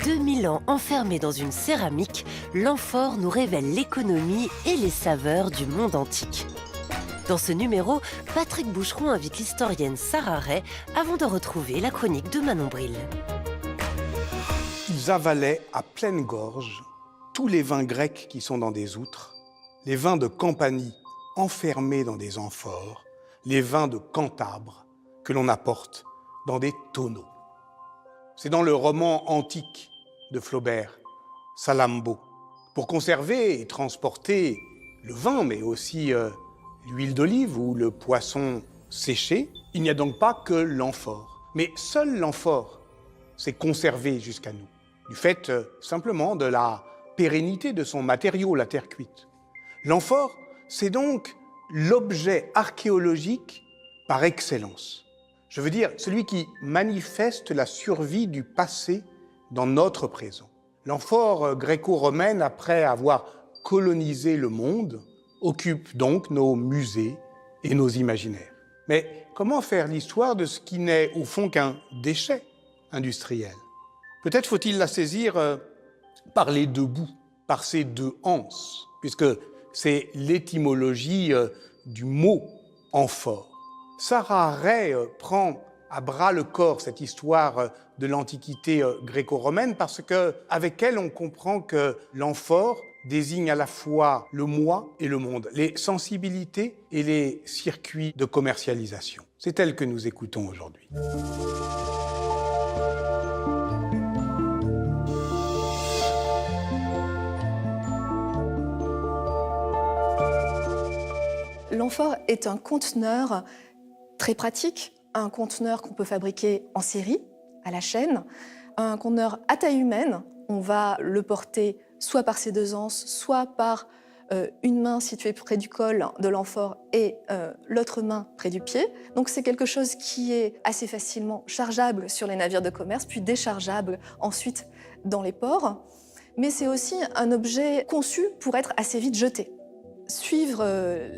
2000 ans enfermés dans une céramique, l'amphore nous révèle l'économie et les saveurs du monde antique. Dans ce numéro, Patrick Boucheron invite l'historienne Sarah Ray avant de retrouver la chronique de Manon Bril. Ils avalaient à pleine gorge tous les vins grecs qui sont dans des outres, les vins de Campanie enfermés dans des amphores, les vins de Cantabre que l'on apporte dans des tonneaux. C'est dans le roman antique de Flaubert, Salammbô. Pour conserver et transporter le vin, mais aussi l'huile d'olive ou le poisson séché, il n'y a donc pas que l'amphore. Mais seul l'amphore s'est conservé jusqu'à nous, du fait simplement de la pérennité de son matériau, la terre cuite. L'amphore, c'est donc l'objet archéologique par excellence. Je veux dire, celui qui manifeste la survie du passé dans notre présent. L'amphore gréco-romaine, après avoir colonisé le monde, occupe donc nos musées et nos imaginaires. Mais comment faire l'histoire de ce qui n'est au fond qu'un déchet industriel? Peut-être faut-il la saisir par les deux bouts, par ses deux anses, puisque c'est l'étymologie du mot amphore. Sarah Ray prend à bras le corps cette histoire de l'Antiquité gréco-romaine parce qu'avec elle, on comprend que l'amphore désigne à la fois le moi et le monde, les sensibilités et les circuits de commercialisation. C'est elle que nous écoutons aujourd'hui. L'amphore est un conteneur très pratique, un conteneur qu'on peut fabriquer en série, à la chaîne, un conteneur à taille humaine. On va le porter soit par ses deux anses, soit par une main située près du col de l'amphore et l'autre main près du pied. Donc c'est quelque chose qui est assez facilement chargeable sur les navires de commerce, puis déchargeable ensuite dans les ports. Mais c'est aussi un objet conçu pour être assez vite jeté. Suivre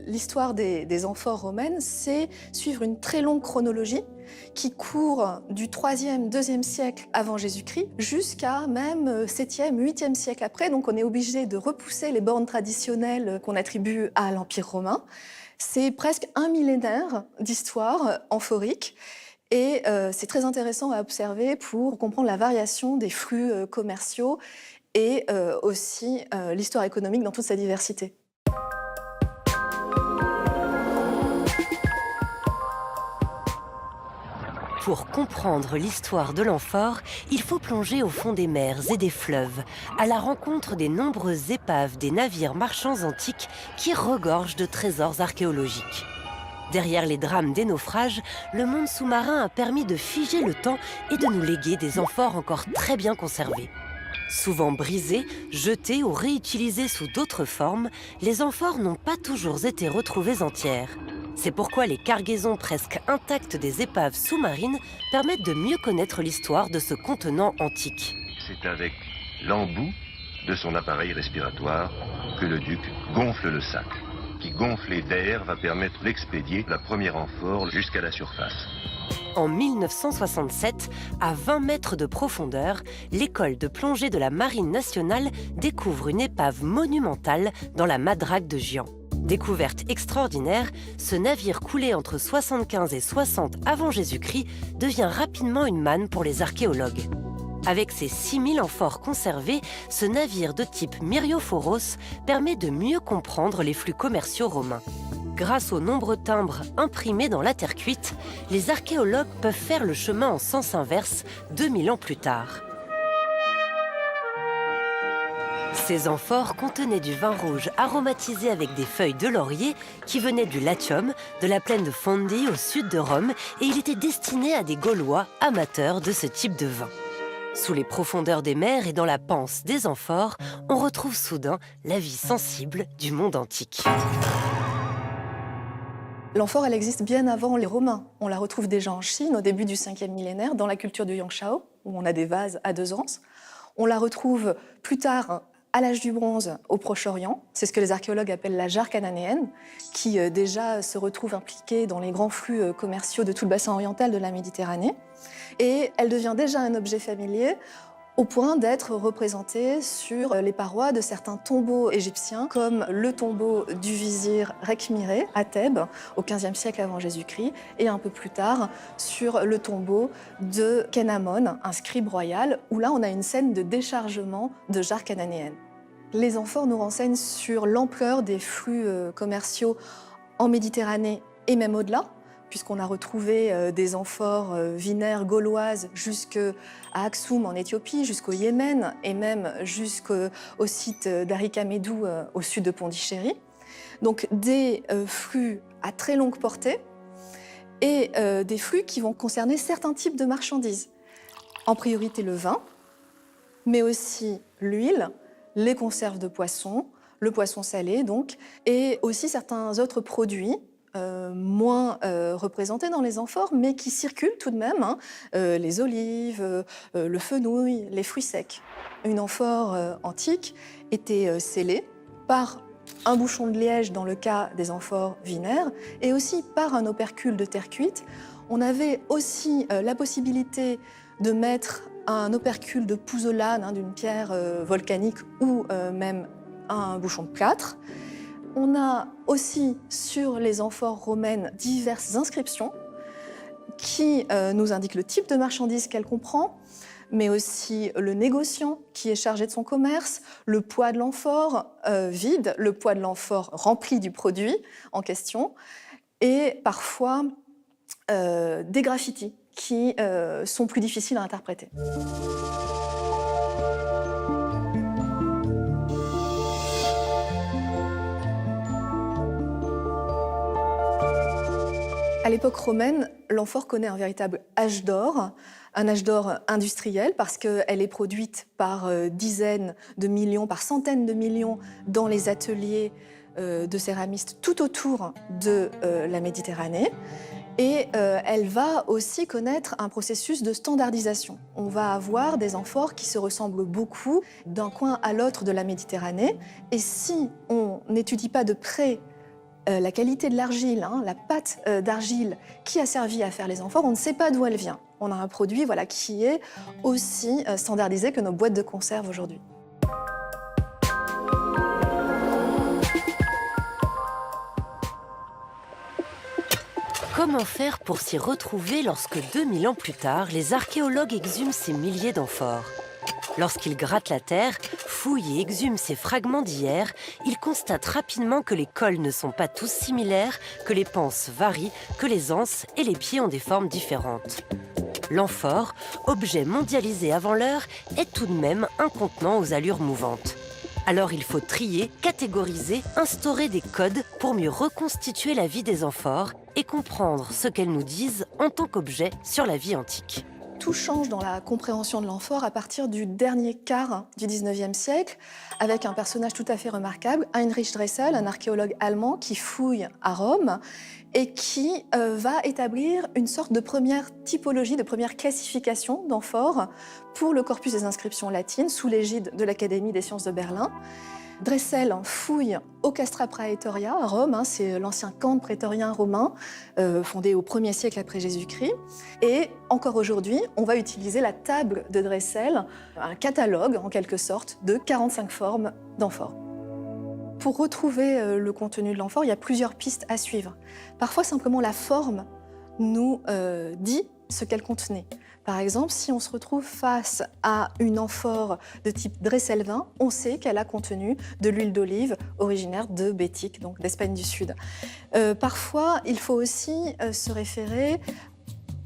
l'histoire des amphores romaines, c'est suivre une très longue chronologie qui court du 3e, 2e siècle avant Jésus-Christ jusqu'à même 7e, 8e siècle après. Donc on est obligé de repousser les bornes traditionnelles qu'on attribue à l'Empire romain. C'est presque un millénaire d'histoire amphorique. Et c'est très intéressant à observer pour comprendre la variation des flux commerciaux et aussi l'histoire économique dans toute sa diversité. Pour comprendre l'histoire de l'amphore, il faut plonger au fond des mers et des fleuves, à la rencontre des nombreuses épaves des navires marchands antiques qui regorgent de trésors archéologiques. Derrière les drames des naufrages, le monde sous-marin a permis de figer le temps et de nous léguer des amphores encore très bien conservés. Souvent brisées, jetées ou réutilisées sous d'autres formes, les amphores n'ont pas toujours été retrouvées entières. C'est pourquoi les cargaisons presque intactes des épaves sous-marines permettent de mieux connaître l'histoire de ce contenant antique. C'est avec l'embout de son appareil respiratoire que le duc gonfle le sac, qui gonflé d'air va permettre d'expédier la première amphore jusqu'à la surface. En 1967, à 20 mètres de profondeur, l'école de plongée de la Marine nationale découvre une épave monumentale dans la Madrague de Giant. Découverte extraordinaire, ce navire coulé entre 75 et 60 avant Jésus-Christ devient rapidement une manne pour les archéologues. Avec ses 6000 amphores conservés, ce navire de type Myriophoros permet de mieux comprendre les flux commerciaux romains. Grâce aux nombreux timbres imprimés dans la terre cuite, les archéologues peuvent faire le chemin en sens inverse 2000 ans plus tard. Ces amphores contenaient du vin rouge aromatisé avec des feuilles de laurier qui venaient du Latium, de la plaine de Fondi au sud de Rome, et il était destiné à des Gaulois amateurs de ce type de vin. Sous les profondeurs des mers et dans la panse des amphores, on retrouve soudain la vie sensible du monde antique. L'amphore, elle existe bien avant les Romains. On la retrouve déjà en Chine, au début du 5e millénaire, dans la culture du Yangshao, où on a des vases à 2 anses. On la retrouve plus tard à l'âge du bronze au Proche-Orient. C'est ce que les archéologues appellent la jarre cananéenne, qui déjà se retrouve impliquée dans les grands flux commerciaux de tout le bassin oriental de la Méditerranée. Et elle devient déjà un objet familier au point d'être représentés sur les parois de certains tombeaux égyptiens, comme le tombeau du vizir Rekhmiré à Thèbes, au XVe siècle avant Jésus-Christ, et un peu plus tard sur le tombeau de Khénamon, un scribe royal, où là on a une scène de déchargement de jarres cananéennes. Les amphores nous renseignent sur l'ampleur des flux commerciaux en Méditerranée et même au-delà, puisqu'on a retrouvé des amphores vinaires gauloises jusqu'à Aksum en Éthiopie, jusqu'au Yémen et même jusqu'au site d'Arika Médou au sud de Pondichéry. Donc des flux à très longue portée et des flux qui vont concerner certains types de marchandises. En priorité le vin, mais aussi l'huile, les conserves de poisson, le poisson salé donc, et aussi certains autres produits moins représentés dans les amphores, mais qui circulent tout de même, hein, les olives, le fenouil, les fruits secs. Une amphore antique était scellée par un bouchon de liège dans le cas des amphores vinaires, et aussi par un opercule de terre cuite. On avait aussi la possibilité de mettre un opercule de pouzzolane, hein, d'une pierre volcanique, ou même un bouchon de plâtre. On a aussi sur les amphores romaines diverses inscriptions qui nous indiquent le type de marchandise qu'elle comprend, mais aussi le négociant qui est chargé de son commerce, le poids de l'amphore vide, le poids de l'amphore rempli du produit en question, et parfois des graffitis qui sont plus difficiles à interpréter. À l'époque romaine, l'amphore connaît un véritable âge d'or, un âge d'or industriel parce qu'elle est produite par dizaines de millions, par centaines de millions dans les ateliers de céramistes tout autour de la Méditerranée. Et elle va aussi connaître un processus de standardisation. On va avoir des amphores qui se ressemblent beaucoup d'un coin à l'autre de la Méditerranée. Et si on n'étudie pas de près la qualité de l'argile, hein, la pâte d'argile qui a servi à faire les amphores, on ne sait pas d'où elle vient. On a un produit qui est aussi standardisé que nos boîtes de conserve aujourd'hui. Comment faire pour s'y retrouver lorsque 2000 ans plus tard, les archéologues exhument ces milliers d'amphores ? Lorsqu'ils grattent la terre, fouillent et exhument ces fragments d'hier, ils constatent rapidement que les cols ne sont pas tous similaires, que les panses varient, que les anses et les pieds ont des formes différentes. L'amphore, objet mondialisé avant l'heure, est tout de même un contenant aux allures mouvantes. Alors il faut trier, catégoriser, instaurer des codes pour mieux reconstituer la vie des amphores et comprendre ce qu'elles nous disent en tant qu'objet sur la vie antique. Tout change dans la compréhension de l'amphore à partir du dernier quart du XIXe siècle, avec un personnage tout à fait remarquable, Heinrich Dressel, un archéologue allemand qui fouille à Rome et qui va établir une sorte de première typologie, de première classification d'amphores pour le corpus des inscriptions latines sous l'égide de l'Académie des sciences de Berlin. Dressel fouille au Castra Praetoria à Rome, hein, c'est l'ancien camp prétorien romain fondé au 1er siècle après Jésus-Christ. Et encore aujourd'hui, on va utiliser la table de Dressel, un catalogue en quelque sorte de 45 formes d'amphores. Pour retrouver le contenu de l'amphore, il y a plusieurs pistes à suivre. Parfois, simplement la forme nous dit ce qu'elle contenait. Par exemple, si on se retrouve face à une amphore de type Dresselvin, on sait qu'elle a contenu de l'huile d'olive originaire de Bétique, donc d'Espagne du Sud. Parfois, il faut aussi se référer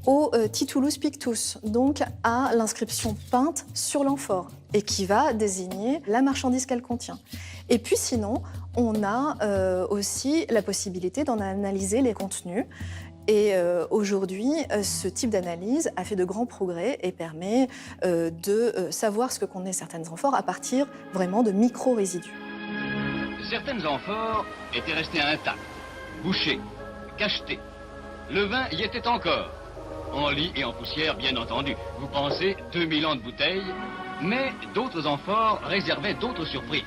au Titulus Pictus, donc à l'inscription peinte sur l'amphore et qui va désigner la marchandise qu'elle contient. Et puis sinon, on a aussi la possibilité d'en analyser les contenus. Et aujourd'hui, ce type d'analyse a fait de grands progrès et permet de savoir ce que contenaient certaines amphores à partir vraiment de micro-résidus. Certaines amphores étaient restées intactes, bouchées, cachetées. Le vin y était encore, en lit et en poussière bien entendu. Vous pensez 2000 ans de bouteilles, mais d'autres amphores réservaient d'autres surprises.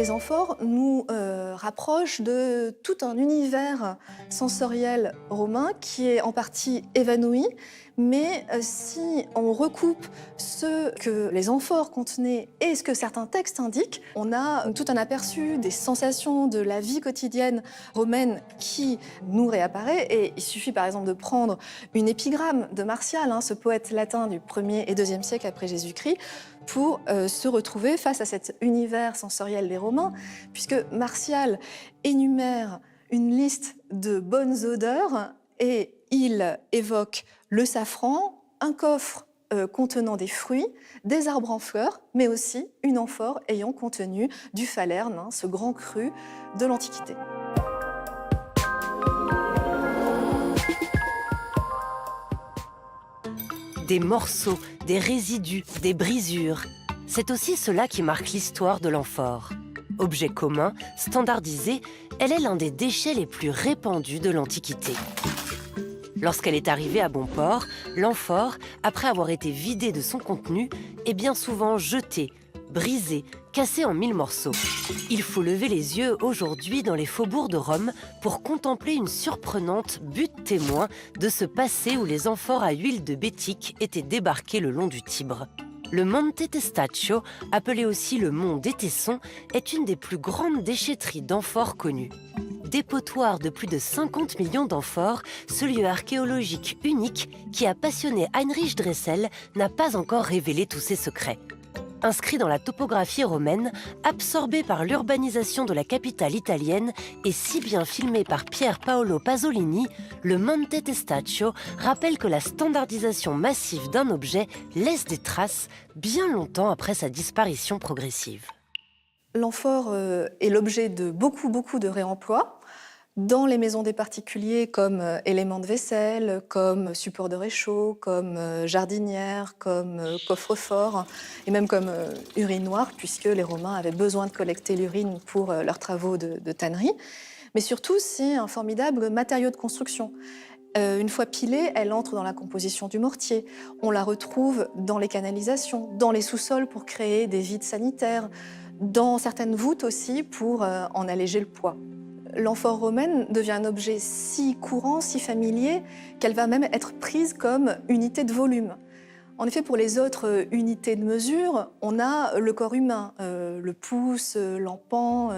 les amphores nous rapprochent de tout un univers sensoriel romain qui est en partie évanoui. Mais si on recoupe ce que les amphores contenaient et ce que certains textes indiquent, on a tout un aperçu des sensations de la vie quotidienne romaine qui nous réapparaît. Et il suffit par exemple de prendre une épigramme de Martial, ce poète latin du 1er et 2e siècle après Jésus-Christ, pour se retrouver face à cet univers sensoriel des Romains, puisque Martial énumère une liste de bonnes odeurs et il évoque le safran, un coffre contenant des fruits, des arbres en fleurs, mais aussi une amphore ayant contenu du falerne, ce grand cru de l'Antiquité. Des morceaux, des résidus, des brisures. C'est aussi cela qui marque l'histoire de l'amphore. Objet commun, standardisé, elle est l'un des déchets les plus répandus de l'Antiquité. Lorsqu'elle est arrivée à bon port, l'amphore, après avoir été vidée de son contenu, est bien souvent jetée, brisée, cassée en 1000 morceaux. Il faut lever les yeux aujourd'hui dans les faubourgs de Rome pour contempler une surprenante butte témoin de ce passé où les amphores à huile de bétique étaient débarqués le long du Tibre. Le Monte Testaccio, appelé aussi le mont des Tessons, est une des plus grandes déchetteries d'amphores connues. Dépotoir de plus de 50 millions d'amphores, ce lieu archéologique unique qui a passionné Heinrich Dressel n'a pas encore révélé tous ses secrets. Inscrit dans la topographie romaine, absorbé par l'urbanisation de la capitale italienne et si bien filmé par Pier Paolo Pasolini, le Monte Testaccio rappelle que la standardisation massive d'un objet laisse des traces bien longtemps après sa disparition progressive. L'amphore est l'objet de beaucoup de réemploi dans les maisons des particuliers comme élément de vaisselle, comme support de réchaud, comme jardinière, comme coffre-fort et même comme urinoir, puisque les Romains avaient besoin de collecter l'urine pour leurs travaux de tannerie. Mais surtout, c'est un formidable matériau de construction. Une fois pilée, elle entre dans la composition du mortier. On la retrouve dans les canalisations, dans les sous-sols pour créer des vides sanitaires, dans certaines voûtes aussi pour en alléger le poids. L'amphore romaine devient un objet si courant, si familier, qu'elle va même être prise comme unité de volume. En effet, pour les autres unités de mesure, on a le corps humain, le pouce, l'empan,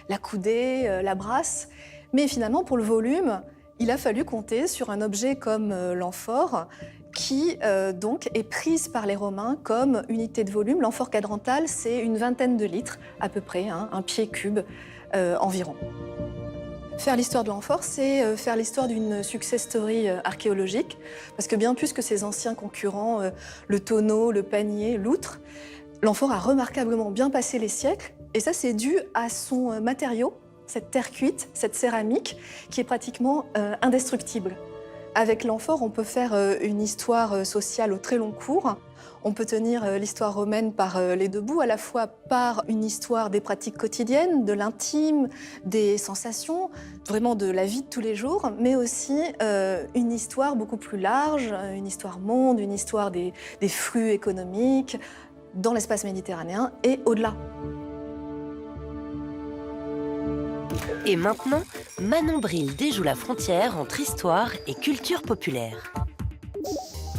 la coudée, la brasse. Mais finalement, pour le volume, il a fallu compter sur un objet comme l'amphore, qui donc est prise par les Romains comme unité de volume. L'amphore quadrantale, c'est une vingtaine de litres à peu près, un pied cube environ. Faire l'histoire de l'amphore, c'est faire l'histoire d'une success story archéologique, parce que bien plus que ses anciens concurrents, le tonneau, le panier, l'outre, l'amphore a remarquablement bien passé les siècles, et ça c'est dû à son matériau, cette terre cuite, cette céramique, qui est pratiquement indestructible. Avec l'amphore, on peut faire une histoire sociale au très long cours. On peut tenir l'histoire romaine par les deux bouts, à la fois par une histoire des pratiques quotidiennes, de l'intime, des sensations, vraiment de la vie de tous les jours, mais aussi une histoire beaucoup plus large, une histoire monde, une histoire des flux économiques dans l'espace méditerranéen et au-delà. Et maintenant, Manon Bril déjoue la frontière entre histoire et culture populaire.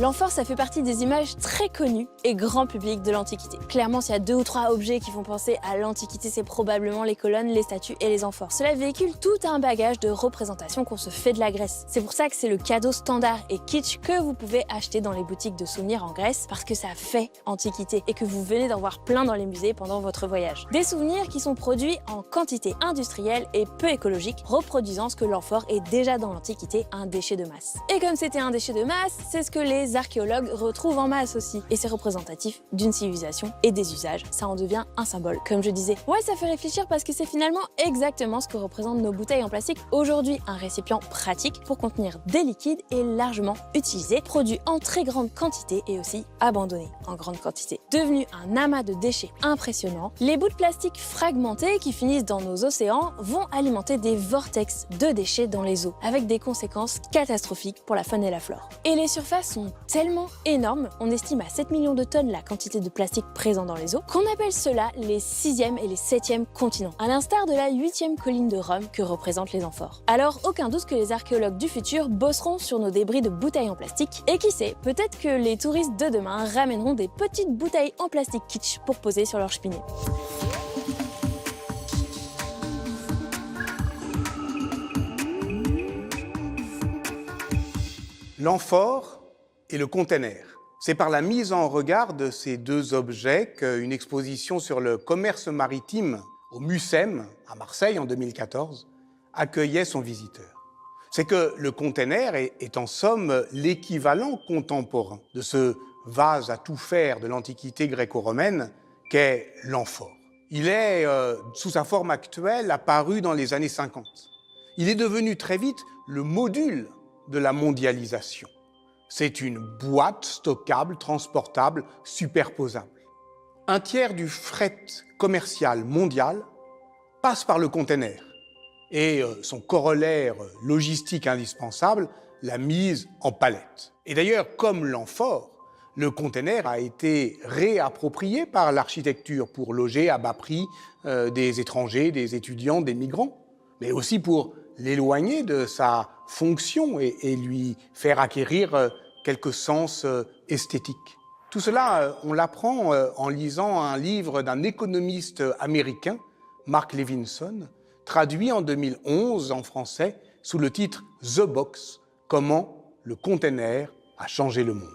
L'amphore, ça fait partie des images très connues et grand public de l'Antiquité. Clairement, s'il y a 2 ou 3 objets qui font penser à l'Antiquité, c'est probablement les colonnes, les statues et les amphores. Cela véhicule tout un bagage de représentation qu'on se fait de la Grèce. C'est pour ça que c'est le cadeau standard et kitsch que vous pouvez acheter dans les boutiques de souvenirs en Grèce, parce que ça fait Antiquité et que vous venez d'en voir plein dans les musées pendant votre voyage. Des souvenirs qui sont produits en quantité industrielle et peu écologique, reproduisant ce que l'amphore est déjà dans l'Antiquité, un déchet de masse. Et comme c'était un déchet de masse, c'est ce que les archéologues retrouvent en masse aussi. Et c'est représentatif d'une civilisation et des usages. Ça en devient un symbole, comme je disais. Ouais, ça fait réfléchir parce que c'est finalement exactement ce que représentent nos bouteilles en plastique aujourd'hui. Un récipient pratique pour contenir des liquides et largement utilisé, produit en très grande quantité et aussi abandonné en grande quantité. Devenu un amas de déchets impressionnant, les bouts de plastique fragmentés qui finissent dans nos océans vont alimenter des vortex de déchets dans les eaux, avec des conséquences catastrophiques pour la faune et la flore. Et les surfaces sont tellement énorme, on estime à 7 millions de tonnes la quantité de plastique présent dans les eaux, qu'on appelle cela les 6e et les 7e continents, à l'instar de la 8e colline de Rome que représentent les amphores. Alors aucun doute que les archéologues du futur bosseront sur nos débris de bouteilles en plastique, et qui sait, peut-être que les touristes de demain ramèneront des petites bouteilles en plastique kitsch pour poser sur leur cheminée. L'amphore et le container. C'est par la mise en regard de ces deux objets qu'une exposition sur le commerce maritime au MUSEM, à Marseille, en 2014, accueillait son visiteur. C'est que le container est en somme l'équivalent contemporain de ce vase à tout faire de l'Antiquité gréco-romaine qu'est l'amphore. Il est, sous sa forme actuelle, apparu dans les années 50. Il est devenu très vite le module de la mondialisation. C'est une boîte stockable, transportable, superposable. Un tiers du fret commercial mondial passe par le container et son corollaire logistique indispensable, la mise en palette. Et d'ailleurs, comme l'amphore, le container a été réapproprié par l'architecture pour loger à bas prix des étrangers, des étudiants, des migrants, mais aussi pour l'éloigner de sa fonction et lui faire acquérir quelques sens esthétiques. Tout cela, on l'apprend en lisant un livre d'un économiste américain, Mark Levinson, traduit en 2011 en français sous le titre « The Box, comment le container a changé le monde ».